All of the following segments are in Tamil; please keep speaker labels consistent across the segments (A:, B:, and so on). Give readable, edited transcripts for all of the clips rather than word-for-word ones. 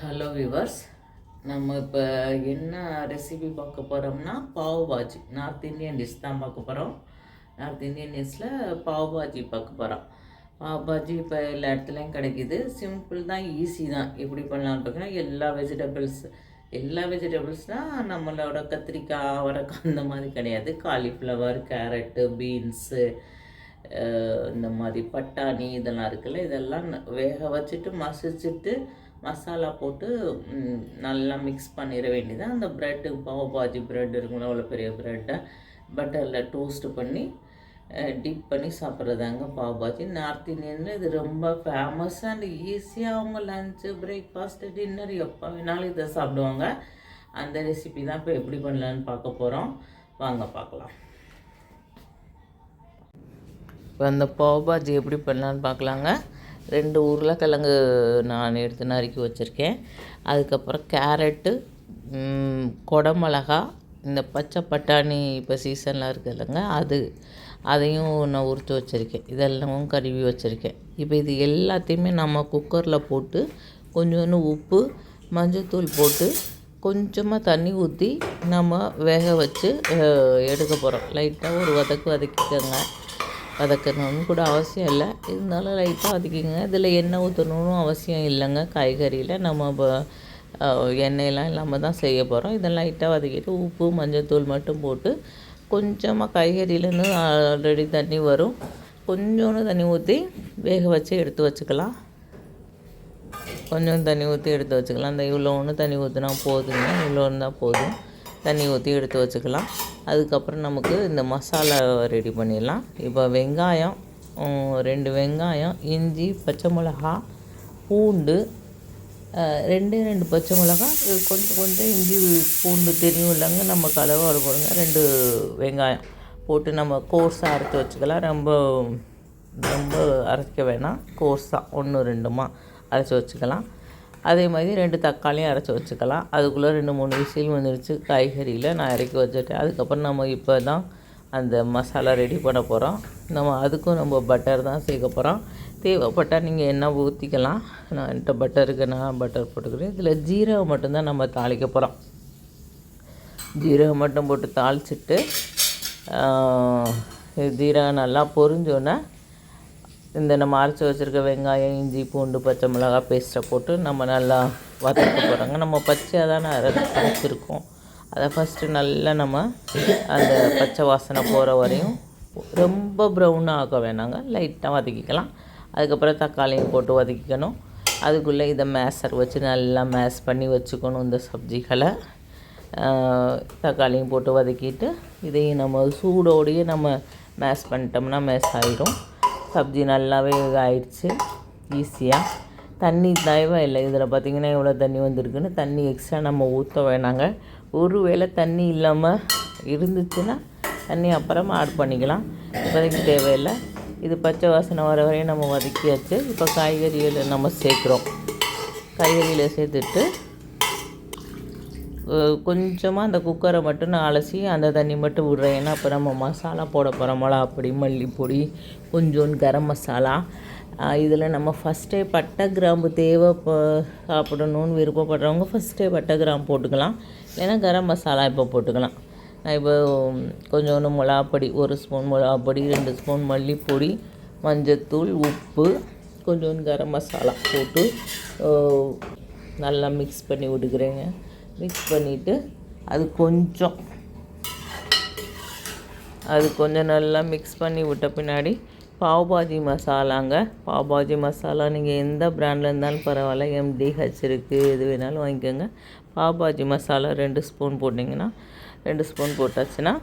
A: ஹலோ விவர்ஸ், நம்ம இப்போ என்ன ரெசிபி பார்க்க போகிறோம்னா pav bhaji. North Indian dish தான் பார்க்க போகிறோம். நார்த் இந்தியன் டிஷ்ஷில் பாவ் பாஜி பார்க்க போகிறோம். பாவ் பாஜி இப்போ எல்லா இடத்துலையும் கிடைக்கிது. சிம்பிள் தான், ஈஸி தான். எப்படி பண்ணலான்னு பார்த்தீங்கன்னா எல்லா வெஜிடபிள்ஸ்னால் நம்மளோட கத்திரிக்காய், அவரைக்காய் அந்த மாதிரி கிடையாது. காலிஃப்ளவர், கேரட்டு, பீன்ஸு, இந்த மாதிரி பட்டாணி இதெல்லாம் இருக்குல்ல, இதெல்லாம் வேக வச்சுட்டு மசிச்சுட்டு மசாலா போட்டு நல்லா மிக்ஸ் பண்ணிட வேண்டியது. அந்த ப்ரெட்டு, பாவ் பாஜி ப்ரெட் இருக்குங்களா, அவ்வளோ பெரிய ப்ரெட்டை பட்டரில் டோஸ்ட்டு பண்ணி டிப் பண்ணி சாப்பிட்றதாங்க பாவ் பாஜி. நார்த் இந்தியனில் இது ரொம்ப ஃபேமஸ் அண்ட் ஈஸியாக அவங்க லஞ்சு, பிரேக்ஃபாஸ்ட்டு, டின்னர் எப்போ வேணாலும் இதை சாப்பிடுவாங்க. அந்த ரெசிபி தான் இப்போ எப்படி பண்ணலான்னு பார்க்க போகிறோம். வாங்க பார்க்கலாம். இப்போ அந்த பாவ் பாஜி எப்படி பண்ணலான்னு பார்க்கலாங்க. 2 உருளைக்கிழங்கு நான் எடுத்து நறுக்கி வச்சுருக்கேன். அதுக்கப்புறம் கேரட்டு, குடமிளகா, இந்த பச்சை பட்டாணி இப்போ சீசனில் இருக்குதுல்லங்க, அதையும் நான் உரித்து வச்சுருக்கேன். இதெல்லாம் கழுவி வச்சுருக்கேன். இப்போ இது எல்லாத்தையுமே நம்ம குக்கரில் போட்டு கொஞ்சோண்டு உப்பு, மஞ்சத்தூள் போட்டு கொஞ்சமாக தண்ணி ஊற்றி நம்ம வேக வச்சு எடுக்க போகிறோம். லைட்டாக ஒரு வதக்கிக்கோங்க. வதக்கணும்னு கூட அவசியம் இல்லை, இருந்தாலும் லைட்டாக வதக்கிங்க. இதில் எண்ணெய் ஊற்றணும்னு அவசியம் இல்லைங்க. காய்கறியில் நம்ம எண்ணெயெல்லாம் இல்லாமல் தான் செய்ய போகிறோம். இதை லைட்டாக வதக்கிட்டு உப்பு, மஞ்சள் மட்டும் போட்டு கொஞ்சமாக காய்கறியிலேருந்து ஆல்ரெடி தண்ணி வரும், கொஞ்சோண்டு தண்ணி ஊற்றி வேக வச்சு எடுத்து வச்சுக்கலாம். கொஞ்சம் தண்ணி ஊற்றி எடுத்து வச்சுக்கலாம். இந்த இவ்வளோ ஒன்று தண்ணி ஊற்றினா போதுங்க, இவ்வளோ இருந்தால் போதும். தண்ணி ஊற்றி எடுத்து வச்சுக்கலாம். அதுக்கப்புறம் நமக்கு இந்த மசாலா ரெடி பண்ணிடலாம். இப்போ வெங்காயம், 2 வெங்காயம், இஞ்சி, பச்சை மிளகா, பூண்டு, 2 பச்சை மிளகா, கொஞ்சம் இஞ்சி பூண்டு தெரியும் இல்லைங்க, நம்ம கலவாடு போடுங்க. 2 வெங்காயம் போட்டு நம்ம கோர்ஸாக அரைச்சி வச்சுக்கலாம். ரொம்ப அரைக்க வேணாம், கோர்ஸாக 1-2 அரைச்சி வச்சுக்கலாம். அதே மாதிரி 2 தக்காளியும் அரைச்சி வச்சுக்கலாம். அதுக்குள்ளே 2-3 விசில் வந்துடுச்சு. காய்கறியில் நான் இறக்கி வச்சுட்டேன். அதுக்கப்புறம் நம்ம இப்போ தான் அந்த மசாலா ரெடி பண்ண போகிறோம். அதுக்கும் நம்ம பட்டர் தான் சேர்க்க போகிறோம். தேவைப்பட்டால் நீங்கள் எண்ணெய் ஊற்றிக்கலாம். நான் என்கிட்ட பட்டருக்கு நான் பட்டர் போட்டுக்கிறேன். இதில் ஜீரகம் மட்டும்தான் நம்ம தாளிக்க போகிறோம். ஜீரகம் மட்டும் போட்டு தாளிச்சிட்டு ஜீரகம் நல்லா பொரிஞ்சோன்னே இந்த நம்ம அரைச்சி வச்சுருக்க வெங்காயம், இஞ்சி, பூண்டு, பச்சை மிளகா பேஸ்ட்டை போட்டு நம்ம நல்லா வதக்க போகிறோங்க. நம்ம பச்சையாக தானே அரைச்சிருக்கோம். அதை ஃபஸ்ட்டு நல்லா நம்ம அந்த பச்சை வாசனை போகிற வரையும் ரொம்ப ப்ரௌனாக ஆக்க வேணாங்க, லைட்டாக வதக்கிக்கலாம். அதுக்கப்புறம் தக்காளியும் போட்டு வதக்கிக்கணும். அதுக்குள்ளே இதை மேஷர் வச்சு நல்லா மேஷ் பண்ணி வச்சுக்கணும். இந்த சப்ஜிகளை தக்காளியும் போட்டு வதக்கிட்டு இதையும் நம்ம சூடோடையே நம்ம மேஷ் பண்ணிட்டோம்னா மேஷ் ஆகிடும். சப்ஜி நல்லாவே ஆயிடுச்சு ஈஸியாக. தண்ணி தேவையில்லை. இதில் பார்த்திங்கன்னா எவ்வளோ தண்ணி வந்திருக்குன்னு. தண்ணி எக்ஸ்ட்ரா நம்ம ஊற்ற வேணாங்க. ஒரு வேளை தண்ணி இல்லாமல் இருந்துச்சுன்னா தண்ணி அப்புறமா ஆட் பண்ணிக்கலாம். இப்போதைக்கு தேவையில்லை. இது பச்சை வாசனை வர வரையும் நம்ம வதக்கியாச்சு. இப்போ காய்கறியில் நம்ம சேர்க்குறோம். காய்கறியில் சேர்த்துட்டு கொஞ்சமாக அந்த குக்கரை மட்டும் நான் அலசி அந்த தண்ணி மட்டும் விட்றேன். ஏன்னா இப்போ நம்ம மசாலா போட போகிறோம். மிளகாப்பொடி, மல்லிப்பொடி, கொஞ்சோண்டு கரம் மசாலா. இதில் நம்ம ஃபஸ்ட்டே பட்டை கிராம்பு சாப்பிடணுன்னு விருப்பப்படுறவங்க ஃபஸ்ட்டே பட்டை கிராம்பு போட்டுக்கலாம். இல்லைன்னா கரம் மசாலா இப்போ போட்டுக்கலாம். நான் இப்போ கொஞ்சோண்டு மிளகாப்பொடி, 1 ஸ்பூன் மிளகாப்பொடி, 2 ஸ்பூன் மல்லிப்பொடி, மஞ்சத்தூள், உப்பு, கொஞ்சோண்டு கரம் மசாலா போட்டு நல்லா மிக்ஸ் பண்ணி விட்டுக்கிறேங்க. மிக்ஸ் பண்ணிவிட்டு அது கொஞ்சம் நல்லா மிக்ஸ் பண்ணி விட்ட பின்னாடி பாவ் பாஜி மசாலாங்க. பாவ் பாஜி மசாலா நீங்கள் எந்த பிராண்டில் இருந்தாலும் பரவாயில்ல, MDH இருக்குது, எது வேணாலும் வாங்கிக்கோங்க. பாவ் பாஜி மசாலா 2 ஸ்பூன் போட்டிங்கன்னா 2 ஸ்பூன் போட்டாச்சுன்னா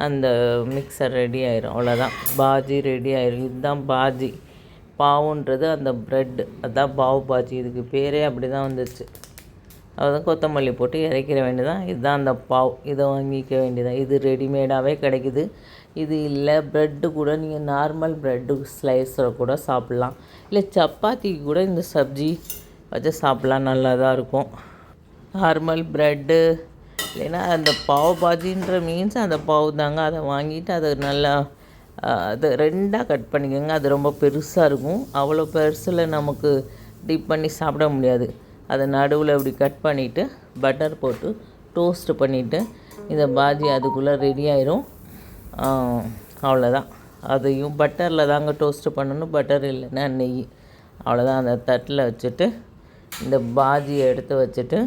A: அந்த மிக்சர் ரெடி ஆயிரும். அவ்வளோதான், பாஜி ரெடி ஆயிரும். இதுதான் பாஜி. பாவுன்றது அந்த ப்ரெட், அதுதான் பாவ் பாஜி. இதுக்கு பேரே அப்படி தான் வந்துச்சு. அதுதான் கொத்தமல்லி போட்டு இறக்கிற வேண்டியதான். இதுதான் அந்த பாவ். இதை வாங்கிக்க வேண்டியதான். இது ரெடிமேடாகவே கிடைக்குது. இது இல்லை ப்ரெட்டு கூட நீங்கள் நார்மல் ப்ரெட்டு ஸ்லைஸில் கூட சாப்பிட்லாம். இல்லை சப்பாத்திக்கு கூட இந்த சப்ஜி வச்சு சாப்பிட்லாம், நல்லா தான் இருக்கும். நார்மல் ப்ரெட்டு இல்லைன்னா அந்த பாவ் பாஜின்ற மீன்ஸ் அந்த பாவ் தாங்க. அதை வாங்கிட்டு அதை நல்லா அது 2ஆக கட் பண்ணிக்கோங்க. அது ரொம்ப பெருசாக இருக்கும். அவ்வளோ பெருசில் நமக்கு டிப் பண்ணி சாப்பிட முடியாது. அதை நடுவில் இப்படி கட் பண்ணிவிட்டு பட்டர் போட்டு டோஸ்ட்டு பண்ணிவிட்டு இந்த பாஜி அதுக்குள்ளே ரெடி ஆயிரும். அவ்வளோதான். அதையும் பட்டரில் தாங்க டோஸ்ட்டு பண்ணணும், பட்டர் இல்லைன்னா நெய். அவ்வளோதான். அந்த தட்டில் வச்சுட்டு இந்த பாஜியை எடுத்து வச்சுட்டு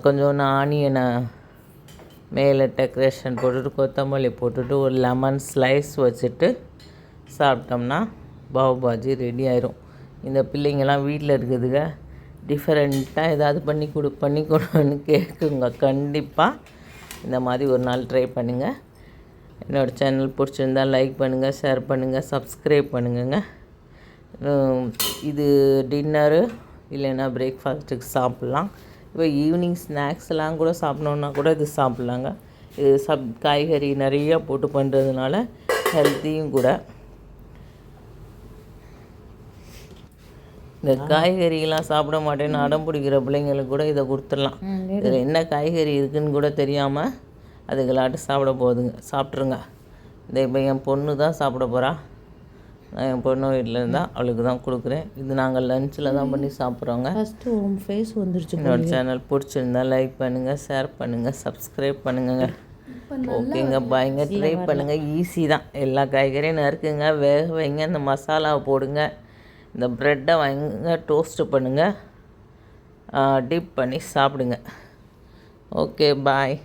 A: கொஞ்சோண்டு ஆனியனை மேலே டெக்கரேஷன் போட்டுட்டு கொத்தமல்லி போட்டுட்டு ஒரு லெமன் ஸ்லைஸ் வச்சுட்டு சாப்பிட்டோம்னா பாவ் பாஜி ரெடி ஆயிரும். இந்த பிள்ளைங்கள்லாம் வீட்டில் இருக்குதுங்க, டிஃப்ரெண்ட்டாக ஏதாவது பண்ணி கொடுன்னு கேட்குங்க. கண்டிப்பாக இந்த மாதிரி ஒரு நாள் ட்ரை பண்ணுங்கள். என்னோடய சேனல் பிடிச்சிருந்தால் லைக் பண்ணுங்கள், ஷேர் பண்ணுங்கள், சப்ஸ்கிரைப் பண்ணுங்கங்க. இது டின்னரு இல்லைன்னா பிரேக்ஃபாஸ்ட்டுக்கு சாப்பிட்லாம். இப்போ ஈவினிங் ஸ்நாக்ஸ்லாம் கூட சாப்பிட்ணுன்னா கூட இது சாப்பிட்லாங்க. இது காய்கறி நிறையா போட்டு பண்ணுறதுனால ஹெல்த்தியும் கூட. இந்த காய்கறிலாம் சாப்பிட மாட்டேன்னு அடம் பிடிக்கிற பிள்ளைங்களுக்கு கூட இதை கொடுத்துடலாம். இதில் என்ன காய்கறி இருக்குதுன்னு கூட தெரியாமல் அதுகளாட்டு சாப்பிட்ருங்க. இந்த இப்போ என் பொண்ணு தான் சாப்பிட போகிறா. நான் என் பொண்ணு வீட்டில் இருந்தால் அவளுக்கு தான் கொடுக்குறேன். இது நாங்கள் லஞ்சில் தான் பண்ணி சாப்பிட்றோங்க.
B: ஃபஸ்ட்டு உன் ஃபேஸ் வந்துருச்சு.
A: என்னோடய சேனல் பிடிச்சிருந்தா லைக் பண்ணுங்கள், ஷேர் பண்ணுங்கள், சப்ஸ்கிரைப் பண்ணுங்க. ஓகேங்க, பாய்ங்க. ட்ரை பண்ணுங்கள், ஈஸி தான். எல்லா காய்கறியும் நறுக்குங்க, வேக வைங்க, இந்த மசாலாவை போடுங்க, இந்த ப்ரெட்டை வாங்க, டோஸ்ட்டு பண்ணுங்கள், டிப் பண்ணி சாப்பிடுங்க. ஓகே, பாய்.